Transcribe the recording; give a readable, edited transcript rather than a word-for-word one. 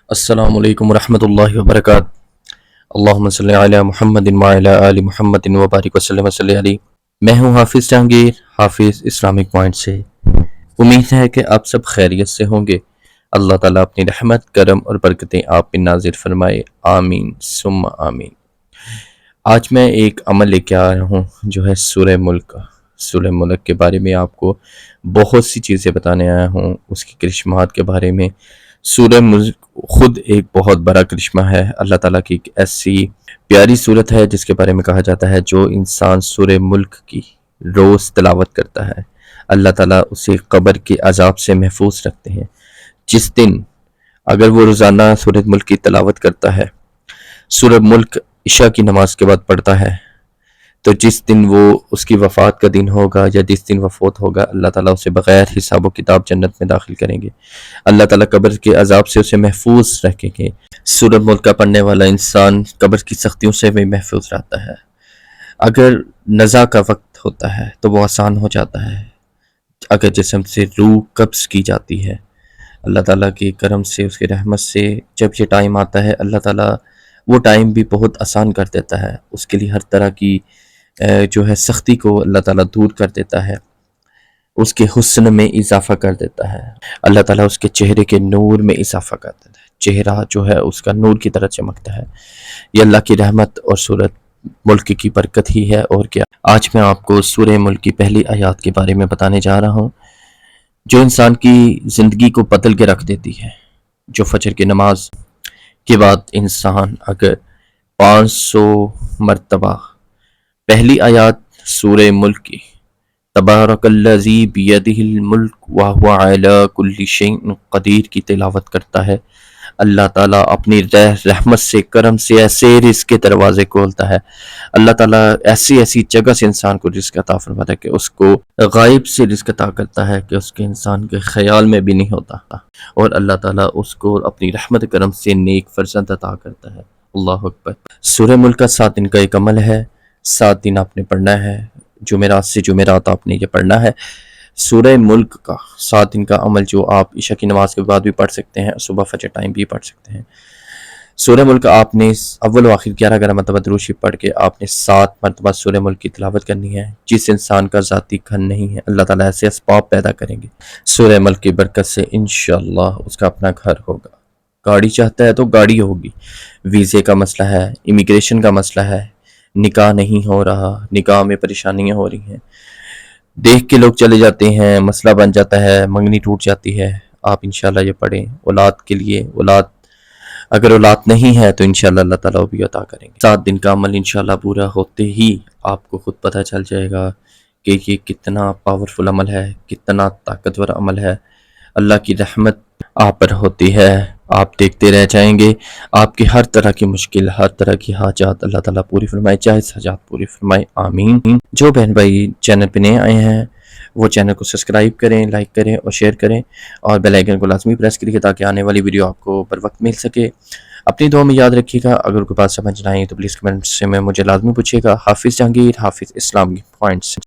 السلام علیکم ورحمۃ اللہ وبرکاتہ۔ اللہم صلی علی محمد وعلی آل محمد وبارک وسلم وصلی علیہ۔ میں ہوں حافظ جہانگیر، حافظ اسلامک پوائنٹ سے۔ امید ہے کہ آپ سب خیریت سے ہوں گے۔ اللہ تعالیٰ اپنی رحمت، کرم اور برکتیں آپ پہ نازل فرمائے، آمین ثم آمین۔ آج میں ایک عمل لے کے آ رہا ہوں جو ہے سورہ ملک کا۔ سورہ ملک کے بارے میں آپ کو بہت سی چیزیں بتانے آیا ہوں، اس کی کرشمات کے بارے میں۔ سورہ ملک خود ایک بہت بڑا کرشمہ ہے، اللہ تعالیٰ کی ایک ایسی پیاری صورت ہے جس کے بارے میں کہا جاتا ہے جو انسان سورہ ملک کی روز تلاوت کرتا ہے اللہ تعالیٰ اسے قبر کے عذاب سے محفوظ رکھتے ہیں۔ جس دن اگر وہ روزانہ سورہ ملک کی تلاوت کرتا ہے، سورہ ملک عشاء کی نماز کے بعد پڑھتا ہے، تو جس دن وہ اس کی وفات کا دن ہوگا یا جس دن وہ فوت ہوگا، اللہ تعالیٰ اسے بغیر حساب و کتاب جنت میں داخل کریں گے۔ اللہ تعالیٰ قبر کے عذاب سے اسے محفوظ رکھیں گے۔ سورہ ملک کا پڑھنے والا انسان قبر کی سختیوں سے بھی محفوظ رہتا ہے۔ اگر نزا کا وقت ہوتا ہے تو وہ آسان ہو جاتا ہے۔ اگر جسم سے روح قبض کی جاتی ہے، اللہ تعالیٰ کے کرم سے، اس کے رحمت سے جب یہ ٹائم آتا ہے، اللہ تعالیٰ وہ ٹائم بھی بہت آسان کر دیتا ہے۔ اس کے لیے ہر طرح کی جو ہے سختی کو اللہ تعالیٰ دور کر دیتا ہے، اس کے حسن میں اضافہ کر دیتا ہے۔ اللہ تعالیٰ اس کے چہرے کے نور میں اضافہ کر دیتا ہے، چہرہ جو ہے اس کا نور کی طرح چمکتا ہے۔ یہ اللہ کی رحمت اور سورہ ملک کی برکت ہی ہے، اور کیا۔ آج میں آپ کو سورہ ملک کی پہلی آیات کے بارے میں بتانے جا رہا ہوں جو انسان کی زندگی کو بدل کے رکھ دیتی ہے۔ جو فجر کی نماز کے بعد انسان اگر 500 مرتبہ پہلی آیات سورہ ملک کی تبارک الذی بیدہ الملک وہو علی کل شیء قدیر کی تلاوت کرتا ہے، اللہ تعالیٰ اپنی رحمت سے، کرم سے ایسے رزق کے دروازے کھولتا ہے۔ اللہ تعالیٰ ایسی جگہ سے انسان کو رزق عطا فرماتا ہے کہ اس کو غائب سے رزق عطا کرتا ہے کہ اس کے انسان کے خیال میں بھی نہیں ہوتا، اور اللہ تعالیٰ اس کو اپنی رحمت کرم سے نیک فرزند عطا کرتا ہے۔ اللہ اکبر۔ سورہ ملک کا 7 دن کا ایک عمل ہے، 7 دن آپ نے پڑھنا ہے، جمعرات سے جمعرات آپ نے یہ پڑھنا ہے۔ سورہ ملک کا 7 دن کا عمل جو آپ عشاء کی نماز کے بعد بھی پڑھ سکتے ہیں، صبح فجر ٹائم بھی پڑھ سکتے ہیں۔ سورہ ملک آپ نے اول و آخر 11 مرتبہ درود شریف پڑھ کے آپ نے 7 مرتبہ سورہ ملک کی تلاوت کرنی ہے۔ جس انسان کا ذاتی گھر نہیں ہے، اللہ تعالیٰ ایسے اسباب پیدا کریں گے، سورہ ملک کی برکت سے انشاءاللہ اس کا اپنا گھر ہوگا۔ گاڑی چاہتا ہے تو گاڑی ہوگی، ویزے کا مسئلہ ہے، امیگریشن کا مسئلہ ہے، نکاح نہیں ہو رہا، نکاح میں پریشانیاں ہو رہی ہیں، دیکھ کے لوگ چلے جاتے ہیں، مسئلہ بن جاتا ہے، منگنی ٹوٹ جاتی ہے، آپ انشاءاللہ یہ پڑھیں۔ اولاد کے لیے، اگر اولاد نہیں ہے تو انشاءاللہ اللہ تعالیٰ وہ بھی عطا کریں گے۔ 7 دن کا عمل انشاءاللہ پورا ہوتے ہی آپ کو خود پتہ چل جائے گا کہ یہ کتنا پاورفل عمل ہے، کتنا طاقتور عمل ہے۔ اللہ کی رحمت آپ پر ہوتی ہے، آپ دیکھتے رہ جائیں گے، آپ کی ہر طرح کی مشکل، ہر طرح کی حاجات اللہ تعالیٰ پوری فرمائے، جائز حاجات پوری فرمائے، آمین۔ جو بہن بھائی چینل پہ نئے آئے ہیں وہ چینل کو سبسکرائب کریں، لائک کریں اور شیئر کریں، اور بیل آئیکن کو لازمی پریس کریے تاکہ آنے والی ویڈیو آپ کو بر وقت مل سکے۔ اپنی دعا میں یاد رکھیے گا، اگر کوئی بات سمجھ نہ آئی تو پلیز کمنٹ سے میں مجھے لازمی پوچھیے گا۔ حافظ جہانگیر، حافظ اسلام پوائنٹس۔